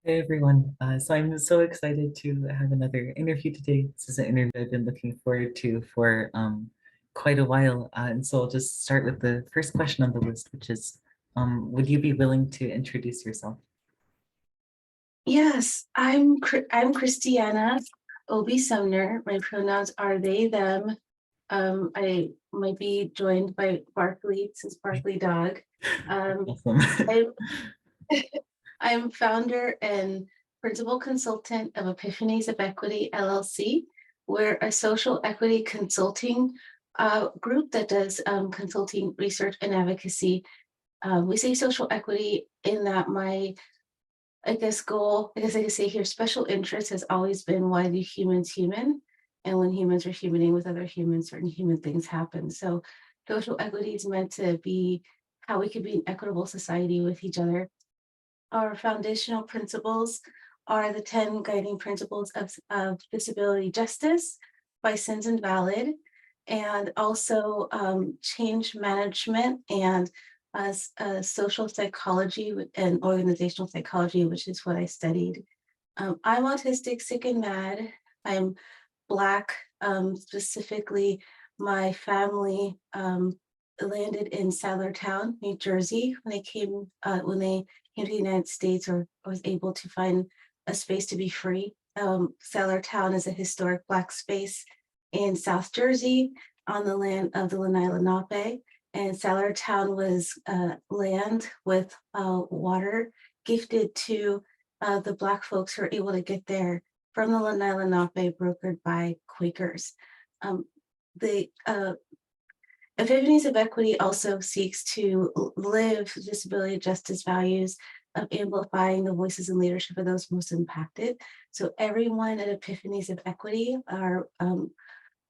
Hey everyone. So I'm so excited to have another interview today. This is an interview I've been looking forward to for quite a while. And so I'll just start with the first question on the list, which is, would you be willing to introduce yourself? Yes, I'm ChrisTiana, ObeySumner. My pronouns are they, them. I might be joined by Barkley, since Barkley dog. Um, Awesome. I, I'm founder and principal consultant of Epiphanies of Equity, LLC. We're a social equity consulting group that does consulting, research, and advocacy. We say social equity in that I guess I could say here, special interest has always been why do humans human? And when humans are humaning with other humans, certain human things happen. So social equity is meant to be how we could be an equitable society with each other. Our foundational principles are the 10 guiding principles of disability justice by Sins Invalid, and also change management and social psychology and organizational psychology, which is what I studied. I'm autistic, sick, and mad. I'm Black, specifically, my family landed in Sadlertown, New Jersey, when they came to the United States, or was able to find a space to be free. Sadlertown is a historic Black space in South Jersey on the land of the Lanai Lenape. And Sadlertown was land with water gifted to the Black folks who were able to get there from the Lanai Lenape, brokered by Quakers. The Epiphanies of Equity also seeks to live disability justice values of amplifying the voices and leadership of those most impacted. So everyone at Epiphanies of Equity are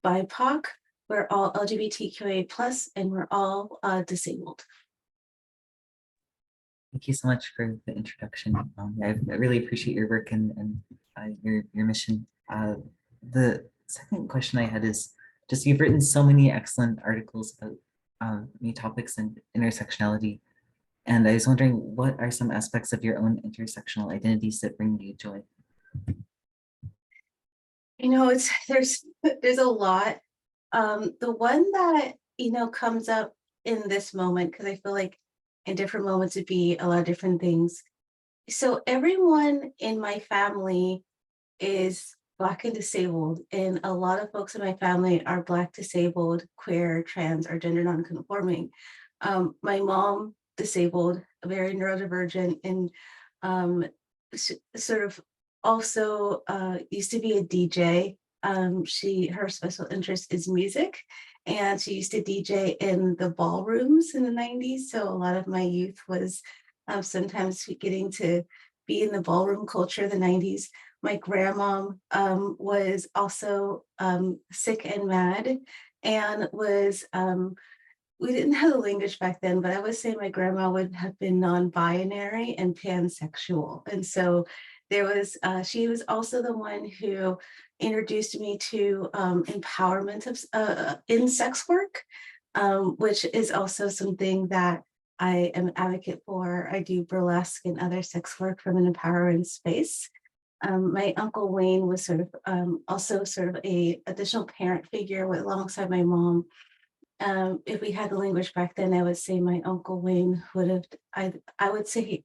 BIPOC, we're all LGBTQIA+, and we're all disabled. Thank you so much for the introduction. I really appreciate your work and your mission. The second question I had is just you've written so many excellent articles about new topics and intersectionality. And I was wondering, what are some aspects of your own intersectional identities that bring you joy? You know, it's there's a lot. The one that comes up in this moment, because I feel like in different moments it'd be a lot of different things. So everyone in my family is Black and disabled, and a lot of folks in my family are Black, disabled, queer, trans, or gender nonconforming. My mom disabled, very neurodivergent, and um, sort of also used to be a DJ. Her special interest is music, and she used to DJ in the ballrooms in the 90s. So a lot of my youth was sometimes getting to be in the ballroom culture of the 90s. My grandma was also sick and mad, and was we didn't have the language back then, but I would say my grandma would have been non-binary and pansexual. And so she was also the one who introduced me to empowerment in sex work, which is also something that I am an advocate for. I do burlesque and other sex work from an empowering space. My uncle Wayne was also sort of a additional parent figure alongside my mom. If we had the language back then, I would say my uncle Wayne would have, I would say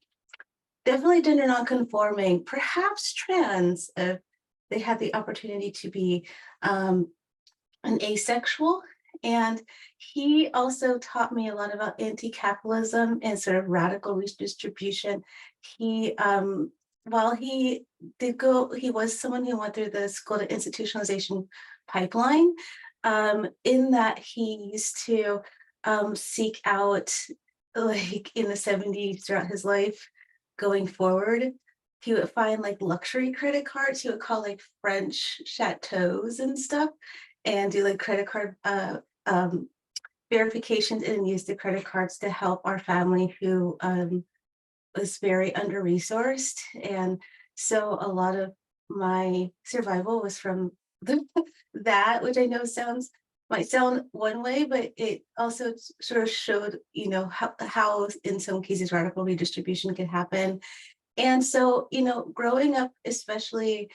definitely gender nonconforming, perhaps trans, if they had the opportunity to be an asexual. And he also taught me a lot about anti-capitalism and sort of radical redistribution. He, while he he was someone who went through the school to institutionalization pipeline, in that he used to seek out, like in the 70s throughout his life going forward, he would find like luxury credit cards. He would call like French chateaus and stuff, and do like credit card verifications, and use the credit cards to help our family who was very under-resourced. And so a lot of my survival was from that, which I know might sound one way, but it also sort of showed, how in some cases radical redistribution could happen. And so, growing up, especially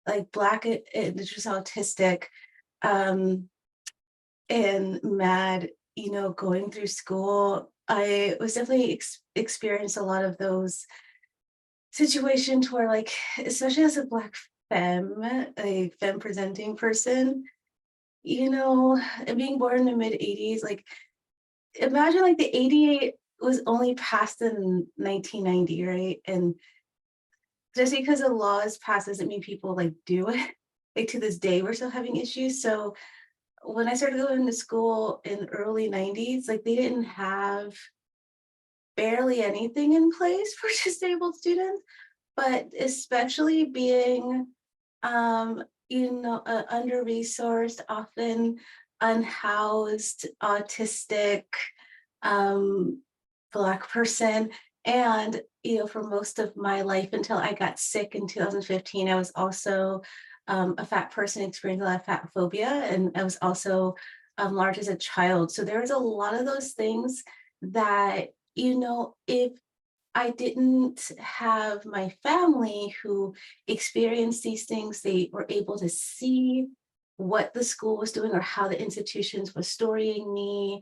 like Black and just autistic, um, and mad, going through school, I was definitely experienced a lot of those situations where, like, especially as a Black a femme presenting person, and being born in the mid 80s, like, imagine like the 88 was only passed in 1990, right? And just because a law is passed doesn't mean people like do it. Like to this day, we're still having issues. So when I started going to school in the early 90s, like they didn't have barely anything in place for disabled students, but especially being, a under-resourced, often unhoused, autistic, um, Black person. And, for most of my life until I got sick in 2015, I was also a fat person experiencing a lot of fat phobia. And I was also large as a child. So there was a lot of those things that, if I didn't have my family who experienced these things, they were able to see what the school was doing or how the institutions was storying me,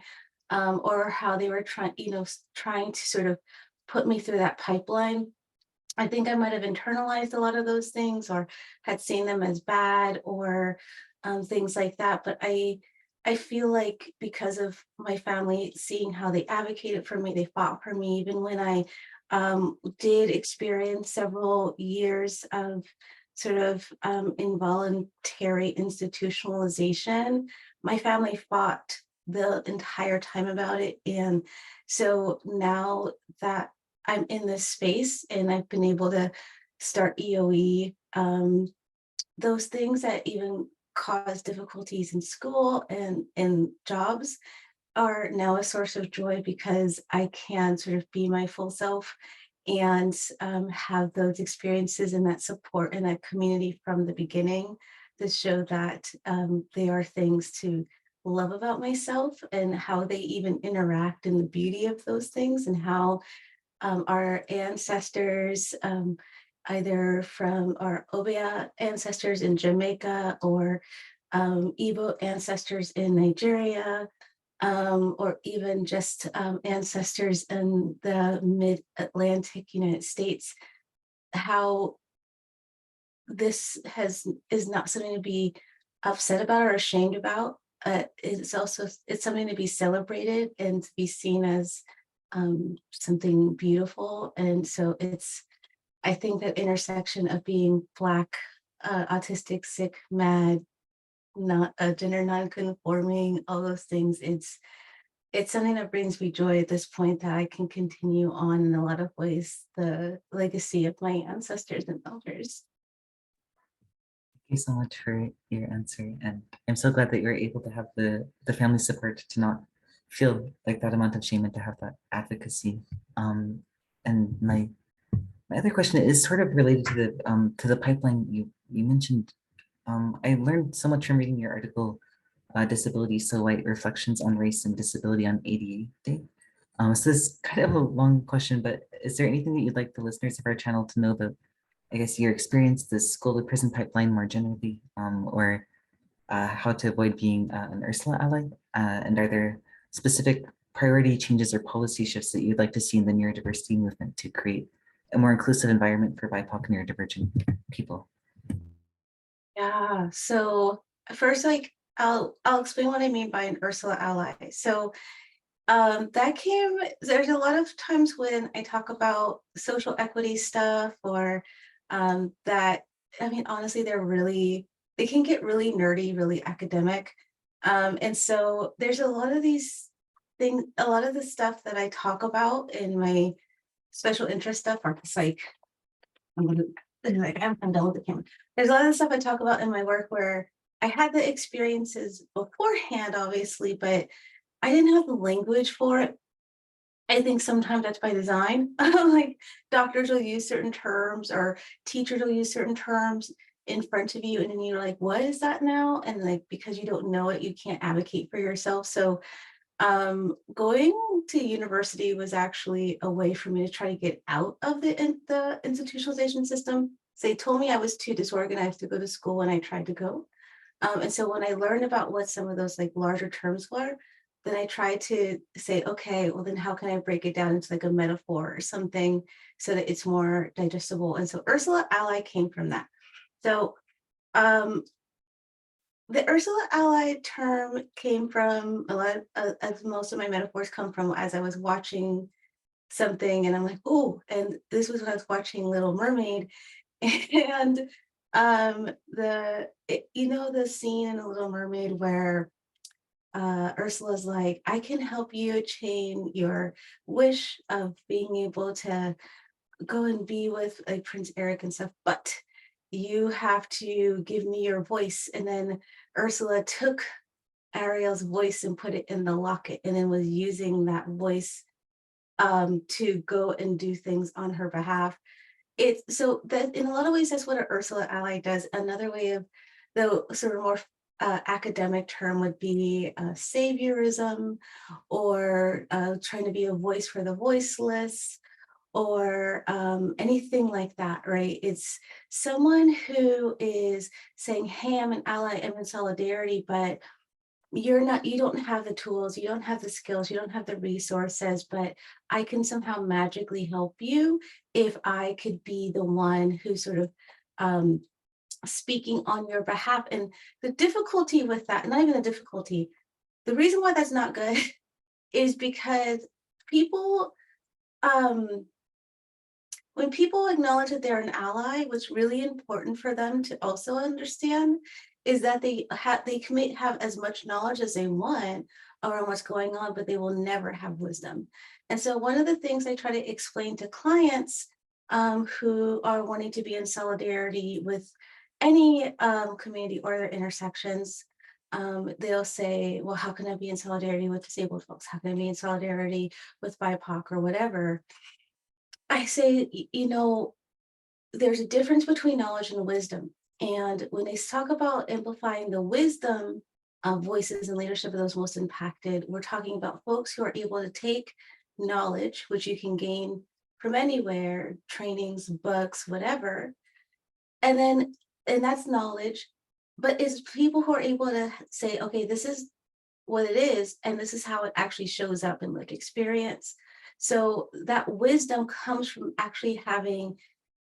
or how they were trying to sort of put me through that pipeline. I think I might have internalized a lot of those things or had seen them as bad or things like that. But I feel like because of my family seeing how they advocated for me, they fought for me, even when I did experience several years of sort of involuntary institutionalization, my family fought the entire time about it. And so now that I'm in this space and I've been able to start EOE, those things that even cause difficulties in school and in jobs are now a source of joy because I can sort of be my full self and have those experiences and that support and that community from the beginning to show that they are things to love about myself and how they even interact in the beauty of those things and how our ancestors, either from our Obeah ancestors in Jamaica or Igbo ancestors in Nigeria, or even just ancestors in the mid-Atlantic United States, how this is not something to be upset about or ashamed about. It's something to be celebrated and to be seen as something beautiful. And so I think that intersection of being Black, autistic, sick, mad, not gender non-conforming, all those things, it's something that brings me joy at this point that I can continue on in a lot of ways, the legacy of my ancestors and elders. Thank you so much for your answer. And I'm so glad that you were able to have the family support to not feel like that amount of shame and to have that advocacy. And my other question is sort of related to the pipeline you mentioned. I learned so much from reading your article, Disability So White: Reflections on Race and Disability on ADA Day. So this is kind of a long question, but is there anything that you'd like the listeners of our channel to know about, I guess, your experience, the school to prison pipeline more generally, or how to avoid being an Ursula ally? And are there specific priority changes or policy shifts that you'd like to see in the neurodiversity movement to create a more inclusive environment for BIPOC neurodivergent people? Yeah. So first, like I'll explain what I mean by an Ursula ally. So there's a lot of times when I talk about social equity stuff or that, I mean, honestly, they can get really nerdy, really academic. And so there's a lot of these things, a lot of the stuff that I talk about in my special interest stuff are just like, I'm gonna, I'm done with the camera. There's a lot of stuff I talk about in my work where I had the experiences beforehand, obviously, but I didn't have the language for it. I think sometimes that's by design. Like doctors will use certain terms or teachers will use certain terms in front of you, and then you're like, what is that now? And like because you don't know it, you can't advocate for yourself. So Going to university was actually a way for me to try to get out of the institutionalization system. So they told me I was too disorganized to go to school when I tried to go. And so when I learned about what some of those like larger terms were, then I tried to say, okay, well then how can I break it down into like a metaphor or something so that it's more digestible? And so Ursula Ally came from that. So um, the Ursula Ally term came from a lot as most of my metaphors come from as I was watching something and I'm like, oh, and this was when I was watching Little Mermaid. And you know the scene in The Little Mermaid where Ursula's like, I can help you attain your wish of being able to go and be with like Prince Eric and stuff, but you have to give me your voice. And then Ursula took Ariel's voice and put it in the locket and then was using that voice to go and do things on her behalf. It's so that in a lot of ways that's what an Ursula ally does. Another way of the sort of more academic term would be saviorism, or trying to be a voice for the voiceless, or anything like that, right? It's someone who is saying, hey, I'm an ally, I'm in solidarity, but you don't have the tools, you don't have the skills, you don't have the resources, but I can somehow magically help you if I could be the one who sort of um, speaking on your behalf. And the difficulty with that, not even the difficulty, the reason why that's not good is because people, um, when people acknowledge that they're an ally, what's really important for them to also understand is that they can have as much knowledge as they want around what's going on, but they will never have wisdom. And so one of the things I try to explain to clients who are wanting to be in solidarity with any community or their intersections, they'll say, well, how can I be in solidarity with disabled folks? How can I be in solidarity with BIPOC or whatever? I say, you know, there's a difference between knowledge and wisdom. And when they talk about amplifying the wisdom of voices and leadership of those most impacted, we're talking about folks who are able to take knowledge, which you can gain from anywhere, trainings, books, whatever, and that's knowledge, but it's people who are able to say, okay, this is what it is, and this is how it actually shows up in lived experience. So that wisdom comes from actually having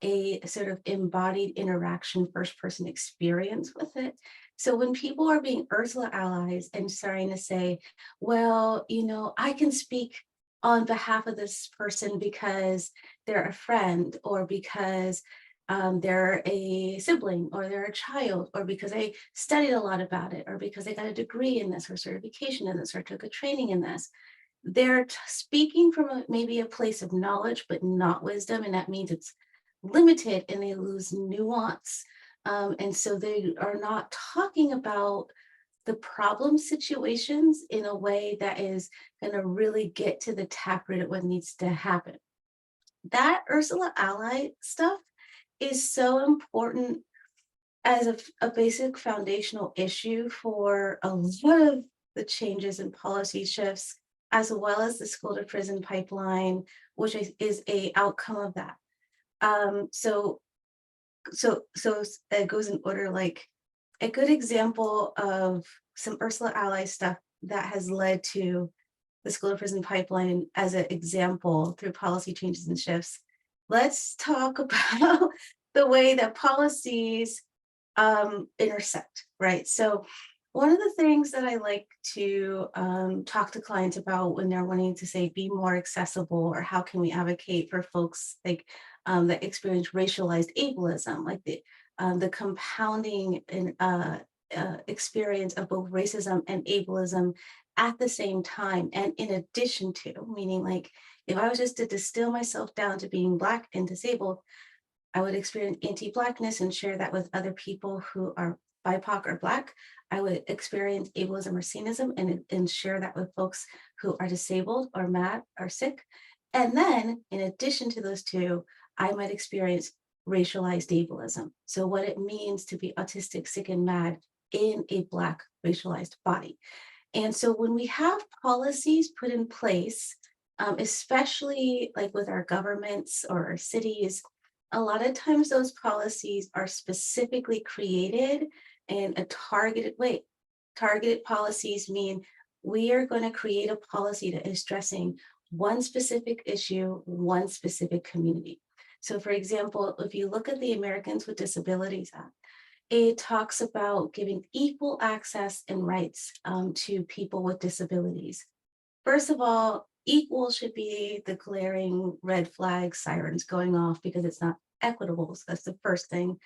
a sort of embodied interaction, first person experience with it. So when people are being Ursula allies and starting to say, well, you know, I can speak on behalf of this person because they're a friend, or because they're a sibling, or they're a child, or because I studied a lot about it, or because I got a degree in this, or certification in this, or took a training in this. They're speaking from maybe a place of knowledge, but not wisdom. And that means it's limited and they lose nuance. And so they are not talking about the problem situations in a way that is going to really get to the taproot of what needs to happen. That Ursula ally stuff is so important as a basic foundational issue for a lot of the changes and policy shifts, as well as the school to prison pipeline, which is a outcome of that. So it goes in order. Like a good example of some Ursula ally stuff that has led to the school to prison pipeline as an example through policy changes and shifts. Let's talk about the way that policies intersect, right? So one of the things that I like to talk to clients about when they're wanting to say be more accessible, or how can we advocate for folks like that experience racialized ableism, like the compounding and experience of both racism and ableism at the same time and in addition to, meaning like if I was just to distill myself down to being Black and disabled, I would experience anti-Blackness and share that with other people who are BIPOC or Black. I would experience ableism or cynism and share that with folks who are disabled or mad or sick. And then in addition to those two, I might experience racialized ableism. So what it means to be autistic, sick, and mad in a Black racialized body. And so when we have policies put in place, especially like with our governments or our cities, a lot of times those policies are specifically created in a targeted way. Targeted policies mean we are going to create a policy that is addressing one specific issue, one specific community. So, for example, if you look at the Americans with Disabilities Act, it talks about giving equal access and rights to people with disabilities. First of all, equal should be the glaring red flag sirens going off because it's not equitable. So that's the first thing.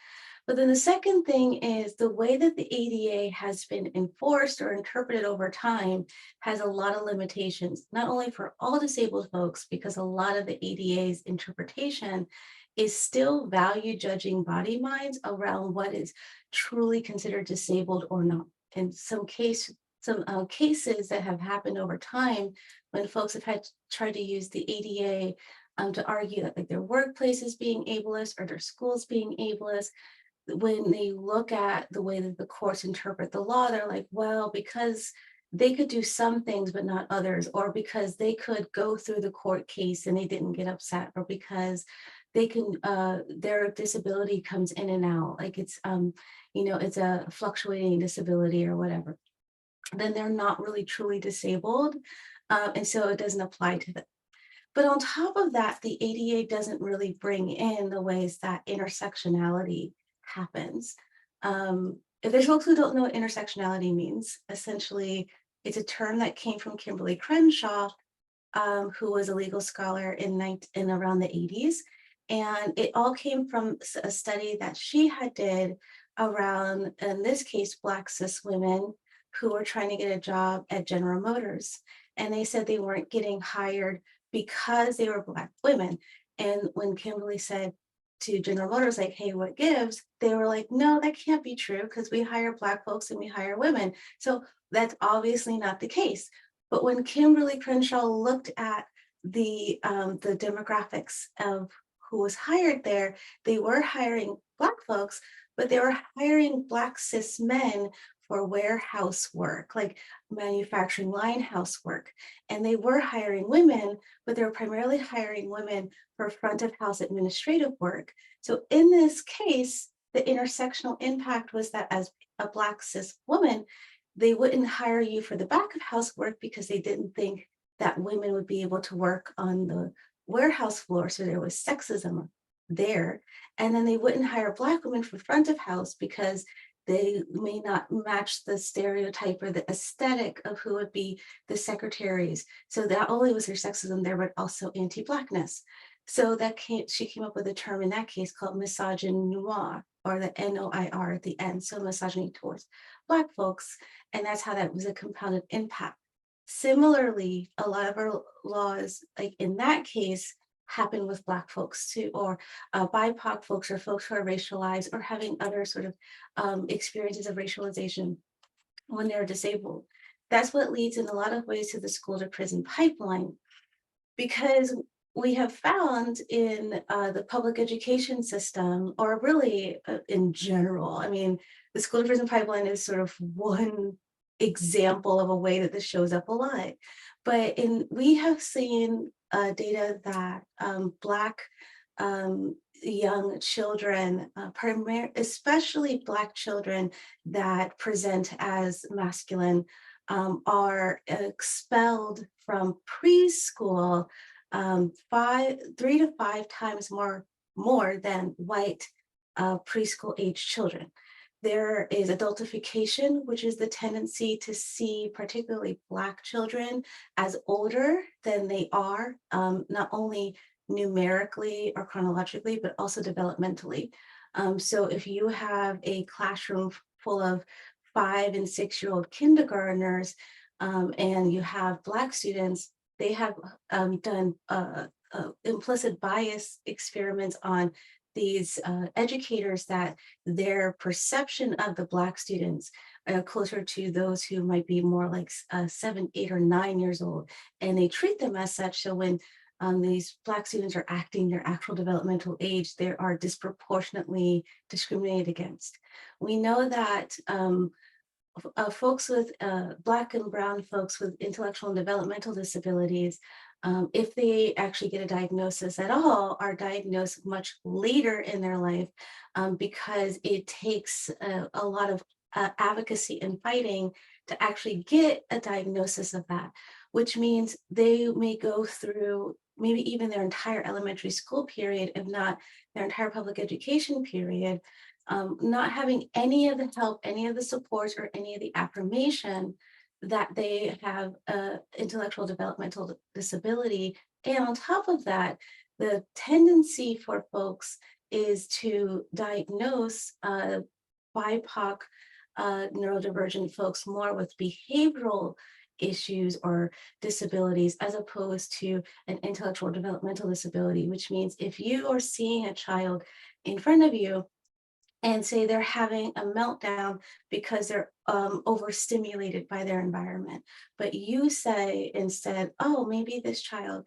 But then the second thing is the way that the ADA has been enforced or interpreted over time has a lot of limitations, not only for all disabled folks, because a lot of the ADA's interpretation is still value judging body minds around what is truly considered disabled or not. In some cases that have happened over time when folks have had tried to use the ADA to argue that like their workplace is being ableist or their schools being ableist, when they look at the way that the courts interpret the law, they're like, well, because they could do some things but not others, or because they could go through the court case and they didn't get upset, or because they can their disability comes in and out, like it's it's a fluctuating disability or whatever, then they're not really truly disabled, and so it doesn't apply to them. But on top of that, the ADA doesn't really bring in the ways that intersectionality happens. If there's folks who don't know what intersectionality means, essentially, it's a term that came from Kimberly Crenshaw, who was a legal scholar in around the 80s. And it all came from a study that she had did around, in this case, Black cis women who were trying to get a job at General Motors. And they said they weren't getting hired because they were Black women. And when Kimberly said to General Motors, like, hey, what gives? They were like, no, that can't be true because we hire Black folks and we hire women. So that's obviously not the case. But when Kimberly Crenshaw looked at the demographics of who was hired there, they were hiring Black folks, but they were hiring Black cis men for warehouse work, like manufacturing line house work. And they were hiring women, but they were primarily hiring women for front of house administrative work. So in this case, the intersectional impact was that as a Black cis woman, they wouldn't hire you for the back of house work because they didn't think that women would be able to work on the warehouse floor. So there was sexism there. And then they wouldn't hire Black women for front of house because they may not match the stereotype or the aesthetic of who would be the secretaries. So not only was there sexism there, but also anti-Blackness. So she came up with a term in that case called misogynoir, or the NOIR at the end, so misogyny towards Black folks. And that's how that was a compounded impact. Similarly, a lot of our laws, like in that case, happen with Black folks too, or BIPOC folks, or folks who are racialized or having other sort of experiences of racialization when they're disabled. That's what leads in a lot of ways to the school to prison pipeline, because we have found in the public education system, or really in general, I mean, the school to prison pipeline is sort of one example of a way that this shows up a lot. But we have seen data that Black young children, especially Black children that present as masculine, are expelled from preschool 3 to 5 times more than white preschool age children. There is adultification, which is the tendency to see particularly Black children as older than they are, not only numerically or chronologically, but also developmentally. So if you have a classroom full of 5 and 6-year-old kindergartners, and you have Black students, they have done implicit bias experiments on these educators that their perception of the Black students are closer to those who might be more like 7, 8, or 9 years old, and they treat them as such. So when these Black students are acting their actual developmental age, they are disproportionately discriminated against. We know that folks with Black and Brown folks with intellectual and developmental disabilities, if they actually get a diagnosis at all, are diagnosed much later in their life, because it takes a lot of advocacy and fighting to actually get a diagnosis of that, which means they may go through maybe even their entire elementary school period, if not their entire public education period, not having any of the help, any of the supports, or any of the affirmation that they have a intellectual developmental disability. And on top of that, the tendency for folks is to diagnose BIPOC neurodivergent folks more with behavioral issues or disabilities as opposed to an intellectual developmental disability, which means if you are seeing a child in front of you and say they're having a meltdown because they're overstimulated by their environment. But you say instead, oh, maybe this child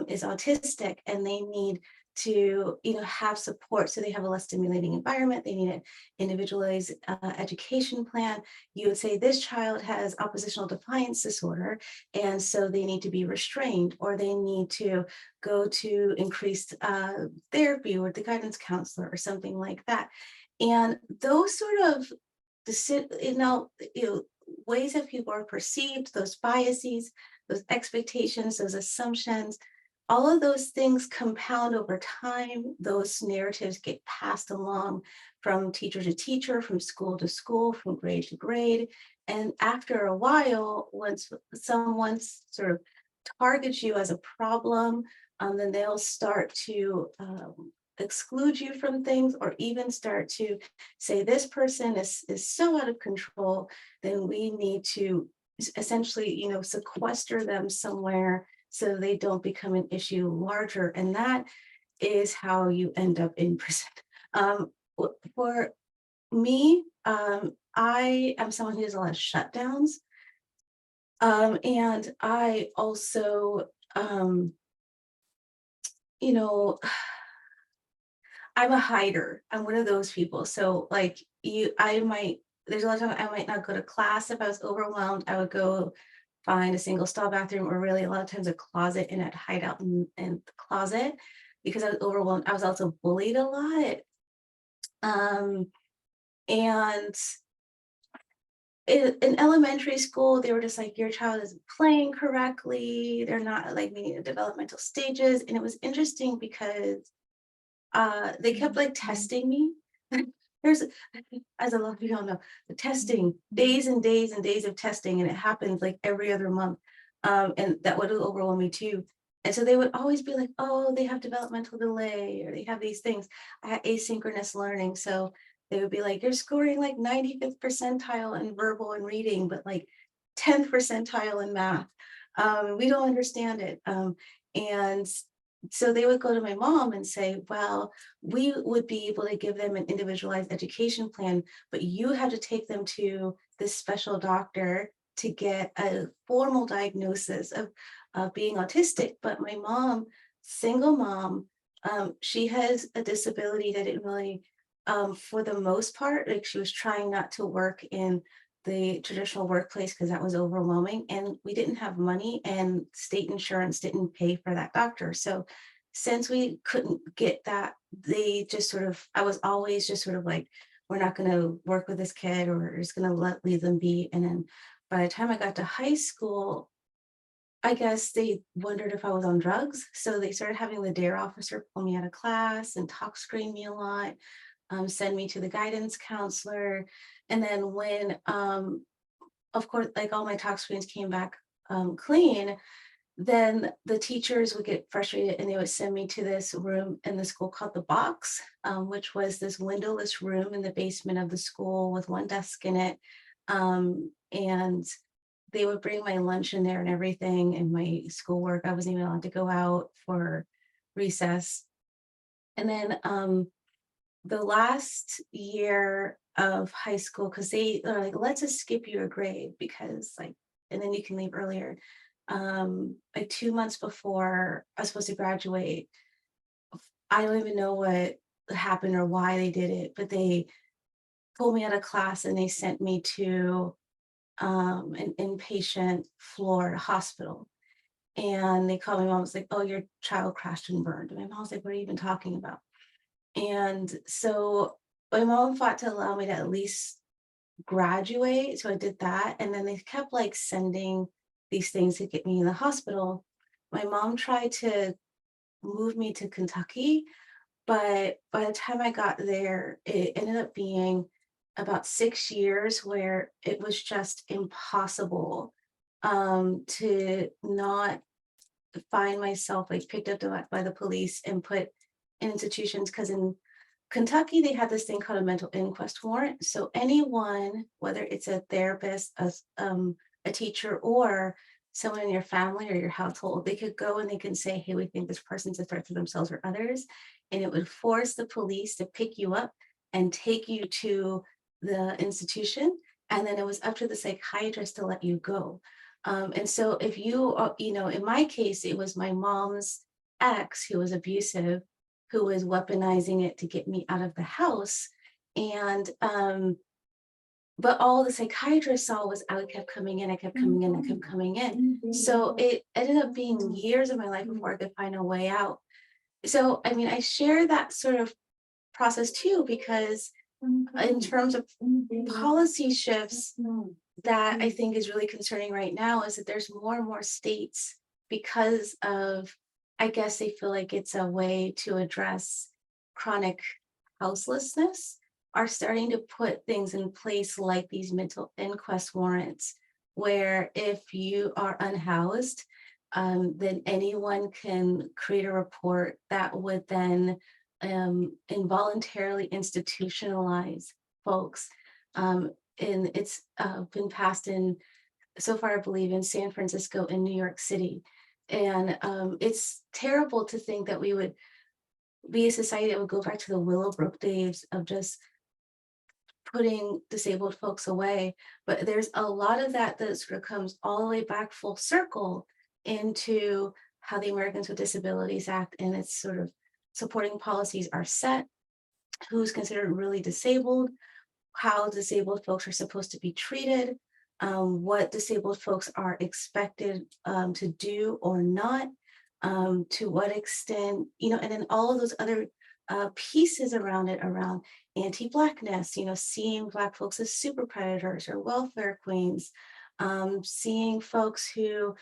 is autistic and they need to have support, so they have a less stimulating environment, they need an individualized education plan. You would say this child has oppositional defiance disorder, and so they need to be restrained, or they need to go to increased therapy with the guidance counselor or something like that. And those sort of ways that people are perceived, those biases, those expectations, those assumptions, all of those things compound over time. Those narratives get passed along from teacher to teacher, from school to school, from grade to grade. And after a while, once someone sort of targets you as a problem, then they'll start to exclude you from things, or even start to say this person is so out of control, then we need to essentially sequester them somewhere so they don't become an issue larger. And that is how you end up in prison. For me, I am someone who has a lot of shutdowns. And I also, you know, I'm a hider. I'm one of those people. So like there's a lot of time I might not go to class. If I was overwhelmed, I would go find a single stall bathroom, or really a lot of times a closet, and I'd hide out in the closet because I was overwhelmed. I was also bullied a lot. And in elementary school, they were just like, your child isn't playing correctly. They're not like meeting the developmental stages. And it was interesting because they kept like testing me. There's, as a lot of people know, the testing, days and days and days of testing, and it happens like every other month. And that would overwhelm me too. And so they would always be like, oh, they have developmental delay, or they have these things. I had asynchronous learning. So they would be like, you're scoring like 95th percentile in verbal and reading, but like 10th percentile in math. We don't understand it. And so they would go to my mom and say, well, we would be able to give them an individualized education plan, but you have to take them to this special doctor to get a formal diagnosis of being autistic. But my mom, single mom, she has a disability that didn't really, for the most part, like she was trying not to work in the traditional workplace because that was overwhelming, and we didn't have money, and state insurance didn't pay for that doctor. So since we couldn't get that, they just sort of, I was always just sort of like, we're not going to work with this kid, or we're just going to leave them be. And then by the time I got to high school, I guess they wondered if I was on drugs. So they started having the DARE officer pull me out of class and talk screen me a lot, send me to the guidance counselor. And then when, of course, like all my talk screens came back clean, then the teachers would get frustrated and they would send me to this room in the school called the box, which was this windowless room in the basement of the school with one desk in it. And they would bring my lunch in there and everything, and my schoolwork. I wasn't even allowed to go out for recess. And then the last year of high school, because they are like, let's just skip you a grade because like, and then you can leave earlier. Like 2 months before I was supposed to graduate, I don't even know what happened or why they did it, but they pulled me out of class and they sent me to an inpatient floor hospital. And they called my mom, was like, "Oh, your child crashed and burned." And my mom was like, "What are you even talking about?" And so my mom fought to allow me to at least graduate. So I did that. And then they kept like sending these things to get me in the hospital. My mom tried to move me to Kentucky, but by the time I got there, it ended up being about 6 years where it was just impossible to not find myself like picked up by the police and put in institutions, because in Kentucky they had this thing called a mental inquest warrant. So anyone, whether it's a therapist, a teacher, or someone in your family or your household, they could go and they can say, "Hey, we think this person's a threat to themselves or others," and it would force the police to pick you up and take you to the institution, and then it was up to the psychiatrist to let you go. And so if you, in my case, it was my mom's ex who was abusive, who was weaponizing it to get me out of the house. And, but all the psychiatrist saw was I kept coming in, I kept coming in, I kept coming in. So it ended up being years of my life before I could find a way out. So, I mean, I share that sort of process too, because in terms of policy shifts, that I think is really concerning right now is that there's more and more states, because of, I guess they feel like it's a way to address chronic houselessness, are starting to put things in place like these mental inquest warrants, where if you are unhoused, then anyone can create a report that would then involuntarily institutionalize folks. And it's been passed in, so far, I believe, in San Francisco and New York City. And it's terrible to think that we would be a society that would go back to the Willowbrook days of just putting disabled folks away. But there's a lot of that that sort of comes all the way back full circle into how the Americans with Disabilities Act and its sort of supporting policies are set, who's considered really disabled, how disabled folks are supposed to be treated, what disabled folks are expected to do or not, to what extent, and then all of those other pieces around it, around anti-Blackness, seeing Black folks as super predators or welfare queens, seeing folks who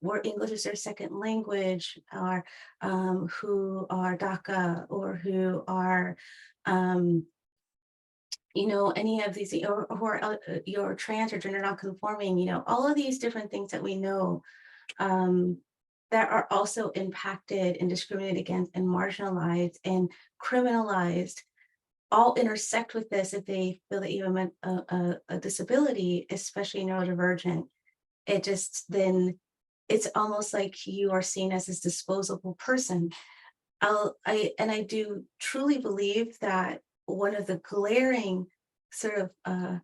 where English is their second language, or who are DACA, or who are any of these, or who are your trans or gender non-conforming, all of these different things that we know that are also impacted and discriminated against and marginalized and criminalized, all intersect with this if they feel that you have a disability, especially neurodivergent. It just then, it's almost like you are seen as this disposable person. I do truly believe that one of the glaring sort of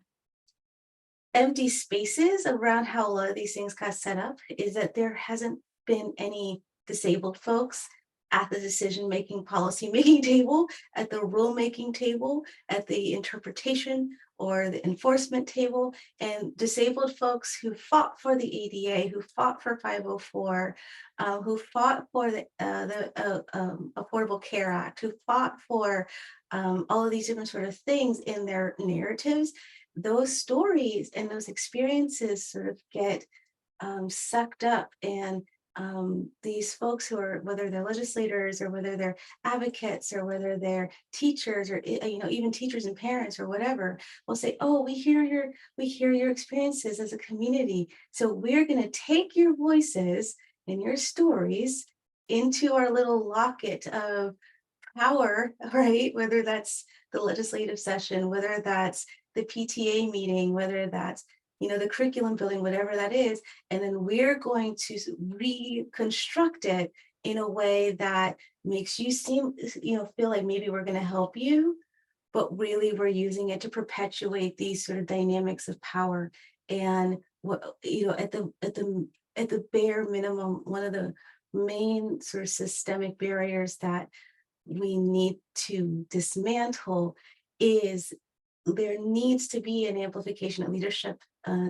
empty spaces around how a lot of these things got set up is that there hasn't been any disabled folks at the decision-making, policy-making table, at the rule-making table, at the interpretation or the enforcement table, and disabled folks who fought for the ADA, who fought for 504, who fought for the Affordable Care Act, who fought for all of these different sort of things in their narratives. Those stories and those experiences sort of get sucked up, and these folks who are, whether they're legislators or whether they're advocates or whether they're teachers or even teachers and parents or whatever, will say, "Oh, we hear your experiences as a community, so we're going to take your voices and your stories into our little locket of power," right? Whether that's the legislative session, whether that's the PTA meeting, whether that's the curriculum building, whatever that is, and then we're going to reconstruct it in a way that makes you seem, feel like maybe we're going to help you, but really we're using it to perpetuate these sort of dynamics of power. And what at the bare minimum, one of the main sort of systemic barriers that we need to dismantle is there needs to be an amplification of leadership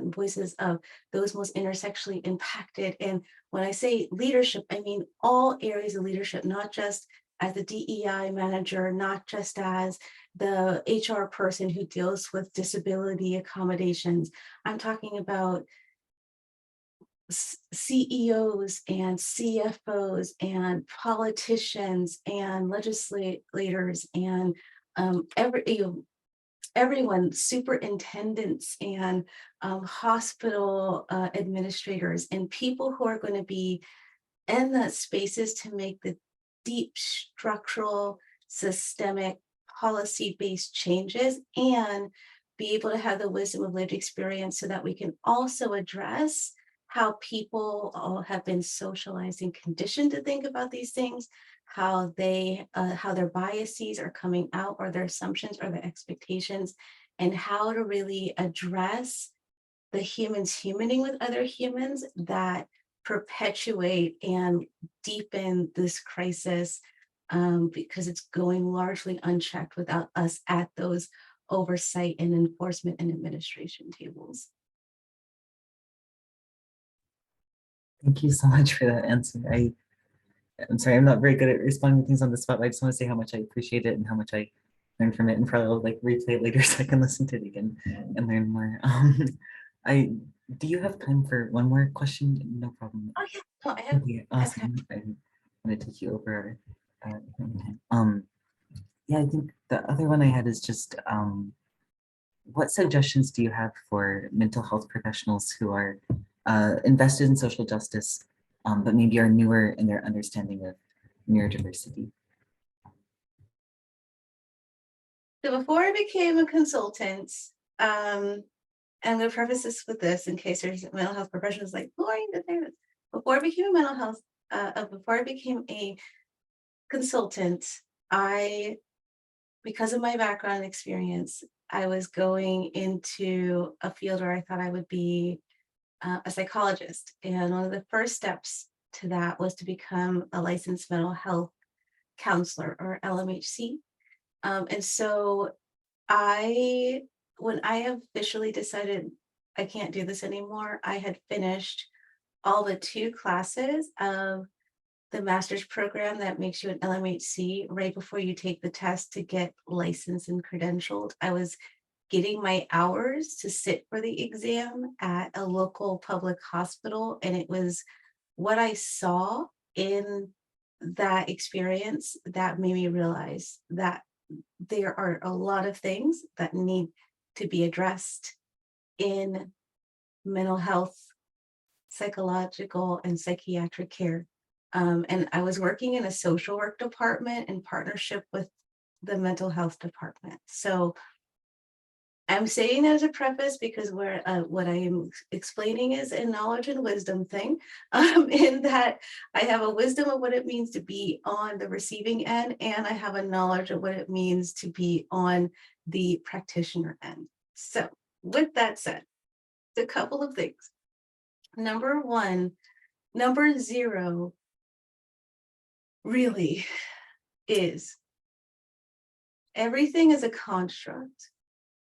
voices of those most intersectionally impacted. And when I say leadership, I mean all areas of leadership, not just as the DEI manager, not just as the HR person who deals with disability accommodations. I'm talking about CEOs and CFOs and politicians and legislators and everyone, superintendents and hospital administrators and people who are going to be in the spaces to make the deep structural, systemic, policy-based changes and be able to have the wisdom of lived experience so that we can also address how people all have been socialized and conditioned to think about these things, how their biases are coming out or their assumptions or their expectations, and how to really address the humans humaning with other humans that perpetuate and deepen this crisis because it's going largely unchecked without us at those oversight and enforcement and administration tables. Thank you so much for that answer. I'm sorry, I'm not very good at responding to things on the spot, but I just want to say how much I appreciate it and how much I learned from it, and probably will like replay it later so I can listen to it again and learn more. I do you have time for one more question? No problem. Oh yeah, no, I have. Okay, I have time. awesome. I'm going to take you over. Yeah, I think the other one I had is just what suggestions do you have for mental health professionals who are invested in social justice, but maybe are newer in their understanding of neurodiversity? So before I became a consultant, I'm going to preface this with this in case there's mental health professionals like, who are you to say this? Before I became a mental health, before I became a consultant, because of my background and experience, I was going into a field where I thought I would be a psychologist. And one of the first steps to that was to become a licensed mental health counselor or LMHC. And so when I officially decided I can't do this anymore, I had finished all the 2 classes of the master's program that makes you an LMHC right before you take the test to get licensed and credentialed. I was getting my hours to sit for the exam at a local public hospital, and it was what I saw in that experience that made me realize that there are a lot of things that need to be addressed in mental health, psychological, and psychiatric care. And I was working in a social work department in partnership with the mental health department. So I'm saying that as a preface because what I am explaining is a knowledge and wisdom thing, in that I have a wisdom of what it means to be on the receiving end, and I have a knowledge of what it means to be on the practitioner end. So with that said, a couple of things. Number 0 really is everything is a construct.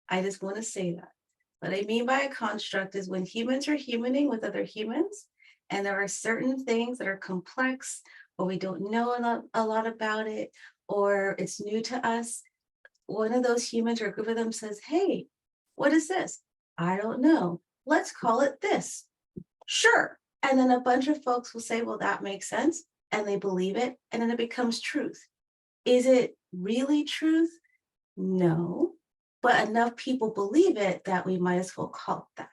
I just want to say that. What I mean by a construct is when humans are humaning with other humans, and there are certain things that are complex, or we don't know a lot about it, or it's new to us. One of those humans or a group of them says, hey, what is this? I don't know. Let's call it this. Sure. And then a bunch of folks will say, well, that makes sense. And they believe it. And then it becomes truth. Is it really truth? No. But enough people believe it that we might as well call it that.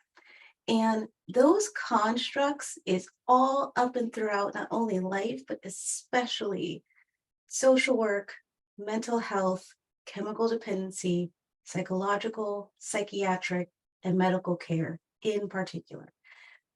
And those constructs is all up and throughout not only life, but especially social work, mental health, chemical dependency, psychological, psychiatric, and medical care in particular.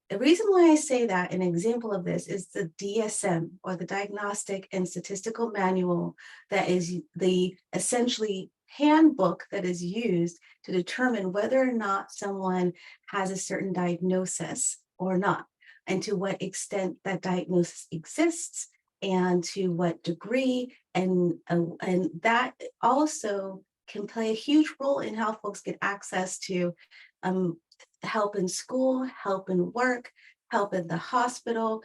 The reason why I say that, an example of this is the DSM, or the Diagnostic and Statistical Manual, that is the essentially handbook that is used to determine whether or not someone has a certain diagnosis or not, and to what extent that diagnosis exists, and to what degree, and that also can play a huge role in how folks get access to help in school, help in work, help in the hospital,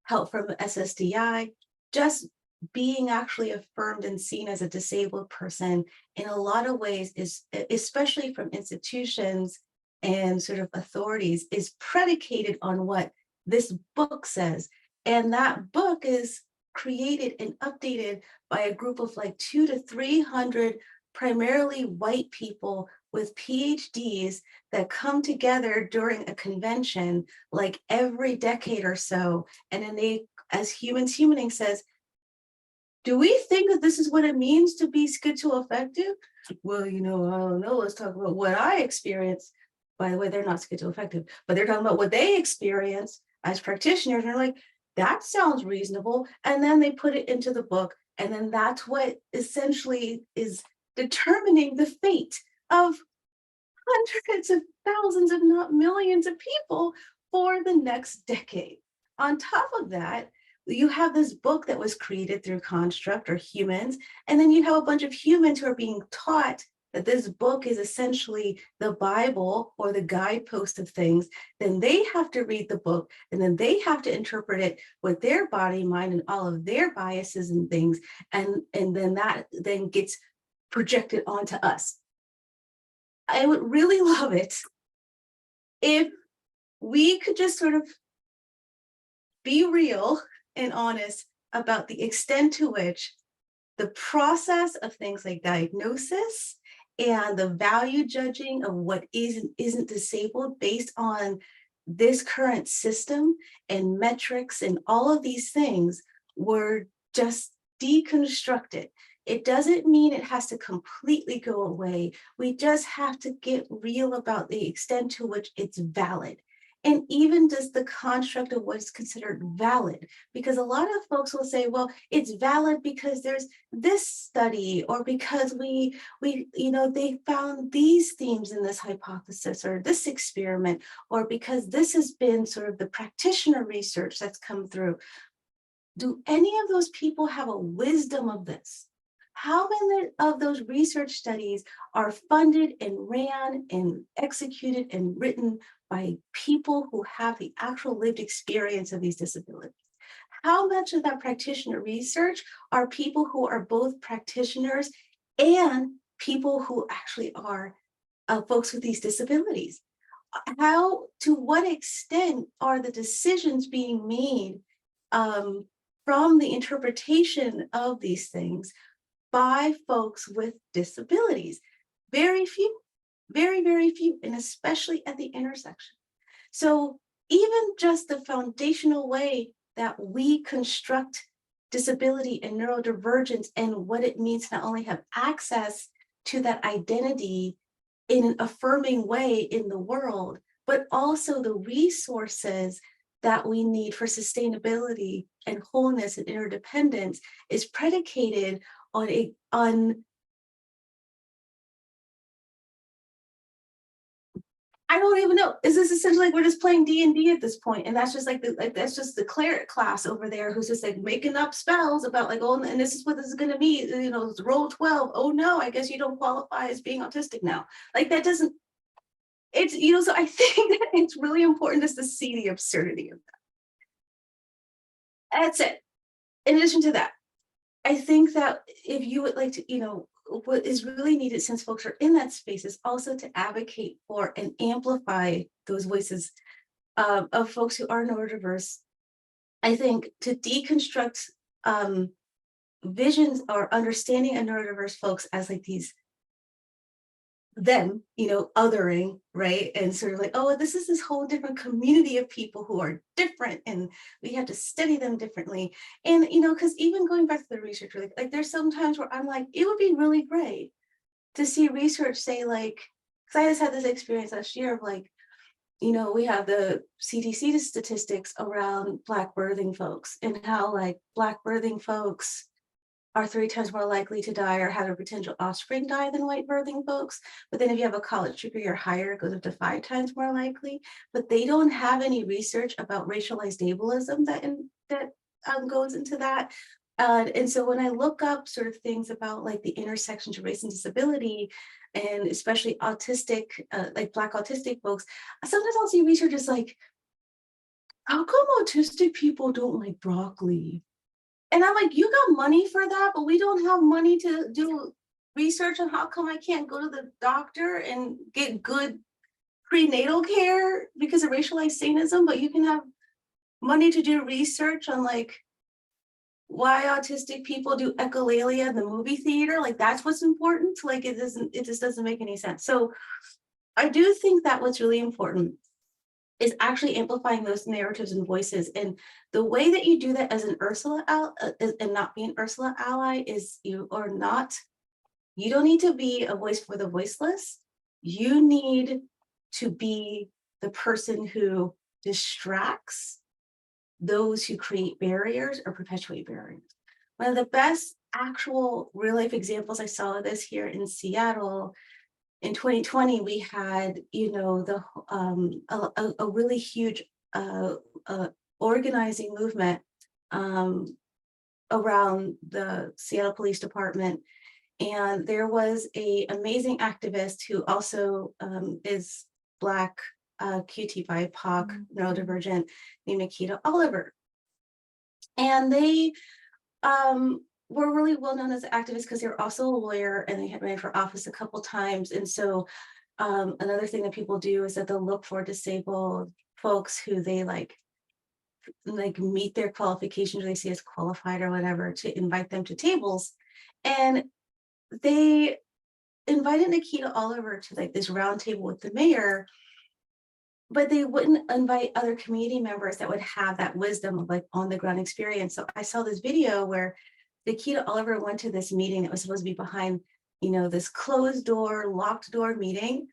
help from SSDI, just being actually affirmed and seen as a disabled person in a lot of ways is, especially from institutions and sort of authorities, is predicated on what this book says. And that book is created and updated by a group of like 200 to 300 primarily white people with PhDs that come together during a convention like every decade or so. And then they, as humaning says, do we think that this is what it means to be schizoaffective? Well, I don't know. Let's talk about what I experienced. By the way, they're not schizoaffective, but they're talking about what they experience as practitioners. And they're like, that sounds reasonable. And then they put it into the book. And then that's what essentially is determining the fate of hundreds of thousands, if not millions of people for the next decade. On top of that, you have this book that was created through construct or humans, and then you have a bunch of humans who are being taught that this book is essentially the Bible or the guidepost of things. Then they have to read the book, and then they have to interpret it with their body, mind, and all of their biases and things, and then that then gets projected onto us. I would really love it if we could just sort of be real and honest about the extent to which the process of things like diagnosis and the value judging of what is and isn't disabled based on this current system and metrics and all of these things were just deconstructed. It doesn't mean it has to completely go away. We just have to get real about the extent to which it's valid. And even just the construct of what's considered valid, because a lot of folks will say, well, it's valid because there's this study, or because they found these themes in this hypothesis or this experiment, or because this has been sort of the practitioner research that's come through. Do any of those people have a wisdom of this? How many of those research studies are funded and ran and executed and written by people who have the actual lived experience of these disabilities? How much of that practitioner research are people who are both practitioners and people who actually are folks with these disabilities? To what extent are the decisions being made from the interpretation of these things by folks with disabilities? Very few, very, very few, and especially at the intersection. So even just the foundational way that we construct disability and neurodivergence and what it means to not only have access to that identity in an affirming way in the world, but also the resources that we need for sustainability and wholeness and interdependence is predicated on I don't even know. Is this essentially like we're just playing D&D at this point? And that's just that's just the cleric class over there who's just like making up spells about like, oh, and this is what this is going to be, roll 12. Oh no, I guess you don't qualify as being autistic now. Like that doesn't, it's, so I think that it's really important just to see the absurdity of that. That's it. In addition to that, I think that if you would like to, what is really needed, since folks are in that space, is also to advocate for and amplify those voices of folks who are neurodiverse. I think to deconstruct visions or understanding of neurodiverse folks as like these them, othering, right? And sort of like, oh, this is this whole different community of people who are different and we have to study them differently. And, because even going back to the research, like there's some times where I'm like, it would be really great to see research say like, because I just had this experience last year of like, we have the CDC statistics around Black birthing folks and how like Black birthing folks are 3 times more likely to die or have a potential offspring die than white birthing folks. But then if you have a college degree or higher, it goes up to 5 times more likely. But they don't have any research about racialized ableism that goes into that. And so when I look up sort of things about like the intersections of race and disability, and especially autistic, like Black autistic folks, sometimes I'll see research is like, how come autistic people don't like broccoli? And I'm like, you got money for that, but we don't have money to do research on how come I can't go to the doctor and get good prenatal care because of racialized Satanism, but you can have money to do research on like why autistic people do echolalia in the movie theater. Like that's what's important. Like it just doesn't make any sense. So I do think that what's really important is actually amplifying those narratives and voices. And the way that you do that as an Ursula and not being Ursula ally is you don't need to be a voice for the voiceless. You need to be the person who distracts those who create barriers or perpetuate barriers. One of the best actual real life examples I saw of this here in Seattle in 2020, we had, a really huge organizing movement around the Seattle Police Department. And there was an amazing activist who also is Black, QT BIPOC, neurodivergent, named Nikita Oliver. And they were really well known as activists because they were also a lawyer and they had ran for office a couple times. And so another thing that people do is that they'll look for disabled folks who they like meet their qualifications, or they see as qualified or whatever, to invite them to tables. And they invited Nikita Oliver to like this round table with the mayor, but they wouldn't invite other community members that would have that wisdom of like on the ground experience. So I saw this video where Nikita Oliver went to this meeting that was supposed to be behind, this closed door, locked door meeting.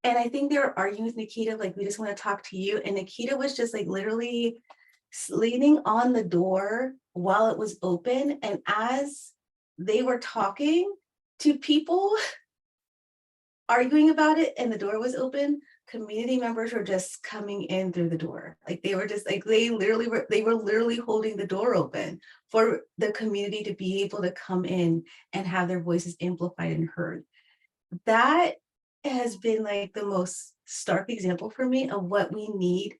And I think they were arguing with Nikita, like, we just want to talk to you. And Nikita was just like literally leaning on the door while it was open. And as they were talking to people arguing about it and the door was open, community members were just coming in through the door. Like they were just like, they were literally holding the door open for the community to be able to come in and have their voices amplified and heard. That has been like the most stark example for me of what we need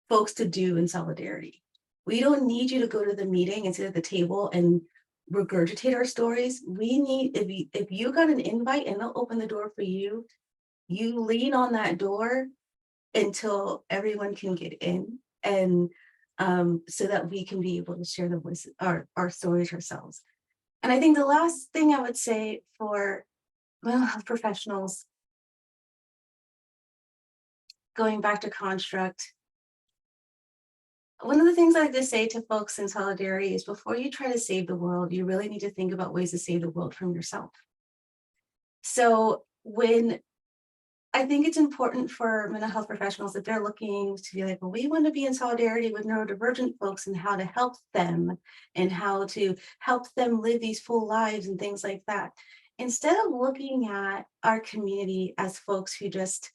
folks to do in solidarity. We don't need you to go to the meeting and sit at the table and regurgitate our stories. We need, if you got an invite and they'll open the door for you, you lean on that door until everyone can get in, and so that we can be able to share the voices, our stories ourselves. And I think the last thing I would say for mental health professionals, going back to construct, one of the things I like to say to folks in solidarity is before you try to save the world, you really need to think about ways to save the world from yourself. So when I think it's important for mental health professionals that they're looking to be like, well, we want to be in solidarity with neurodivergent folks and how to help them and how to help them live these full lives and things like that. Instead of looking at our community as folks who just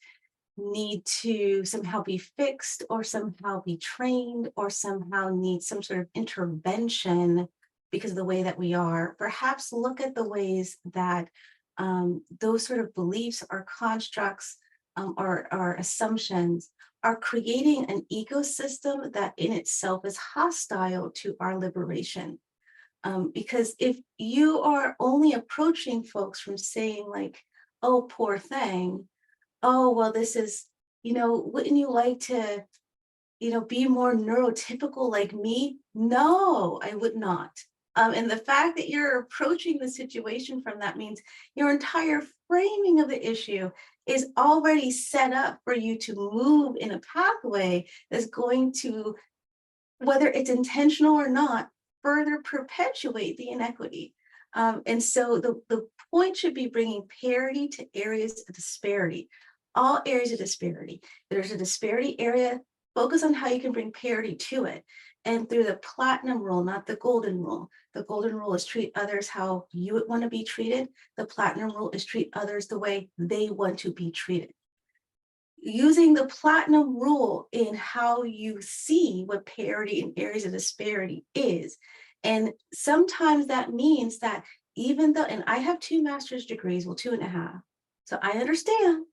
need to somehow be fixed or somehow be trained or somehow need some sort of intervention because of the way that we are, perhaps look at the ways that those sort of beliefs or constructs or assumptions are creating an ecosystem that in itself is hostile to our liberation. Because if you are only approaching folks from saying like, oh, poor thing, oh, well, this is, wouldn't you like to, be more neurotypical like me? No, I would not. And the fact that you're approaching the situation from that means your entire framing of the issue is already set up for you to move in a pathway that's going to, whether it's intentional or not, further perpetuate the inequity. And so the point should be bringing parity to areas of disparity, all areas of disparity. There's a disparity area, focus on how you can bring parity to it. And through the platinum rule, not the golden rule. The golden rule is treat others how you would want to be treated. The platinum rule is treat others the way they want to be treated. Using the platinum rule in how you see what parity in areas of disparity is And sometimes that means that even though, and I have 2 master's degrees, well, 2.5. So I understand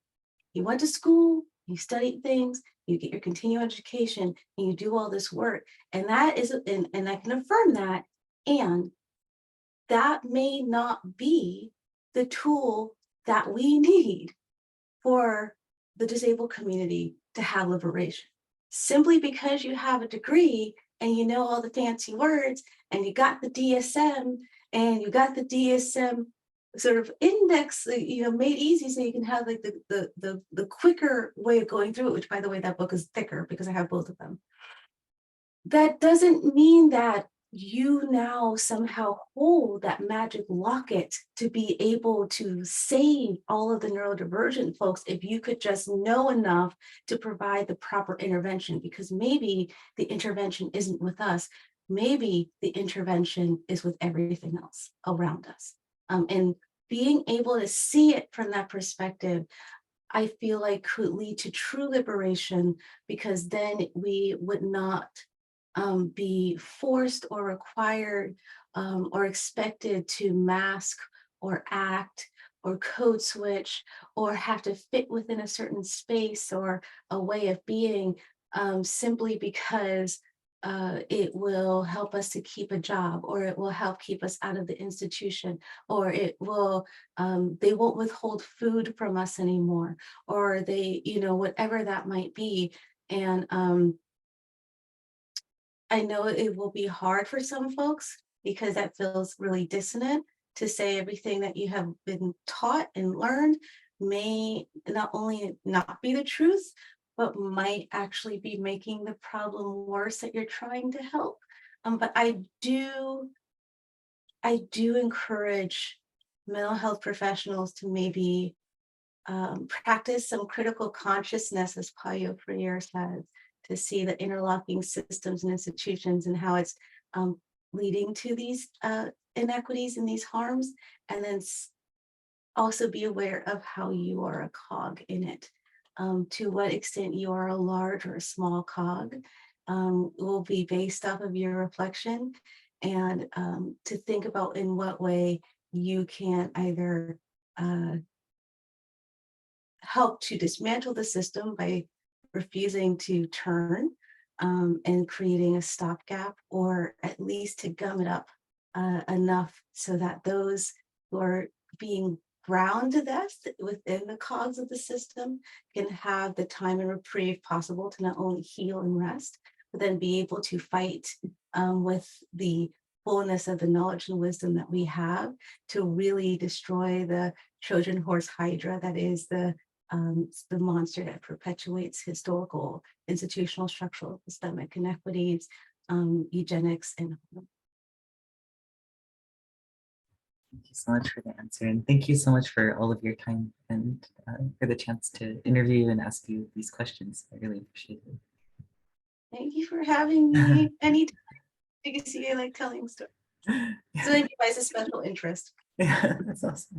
you went to school, you studied things, you get your continuing education, and you do all this work. And that is, and I can affirm that. And that may not be the tool that we need for the disabled community to have liberation. Simply because you have a degree and you know all the fancy words and you got the DSM and you got the DSM sort of index, made easy so you can have like the quicker way of going through it, which by the way, that book is thicker because I have both of them. That doesn't mean that you now somehow hold that magic locket to be able to save all of the neurodivergent folks if you could just know enough to provide the proper intervention, because maybe the intervention isn't with us. Maybe the intervention is with everything else around us. And being able to see it from that perspective, I feel like could lead to true liberation, because then we would not be forced or required or expected to mask or act or code switch or have to fit within a certain space or a way of being, simply because it will help us to keep a job, or it will help keep us out of the institution, or it will, they won't withhold food from us anymore, or they, whatever that might be. And I know it will be hard for some folks because that feels really dissonant to say everything that you have been taught and learned may not only not be the truth, but might actually be making the problem worse that you're trying to help. But I do encourage mental health professionals to maybe practice some critical consciousness, as Paulo Freire says, to see the interlocking systems and institutions and how it's leading to these inequities and these harms, and then also be aware of how you are a cog in it. To what extent you are a large or a small cog will be based off of your reflection, and to think about in what way you can either help to dismantle the system by refusing to turn and creating a stopgap, or at least to gum it up enough so that those who are being ground to death within the cogs of the system can have the time and reprieve possible to not only heal and rest, but then be able to fight with the fullness of the knowledge and wisdom that we have to really destroy the Trojan horse hydra that is the monster that perpetuates historical, institutional, structural, systemic inequities, eugenics, and Thank you so much for the answer. And thank you so much for all of your time and for the chance to interview you and ask you these questions. I really appreciate it. thank you for having me. Anytime. You can see I like telling stories. So it provides a special interest. Yeah, that's awesome.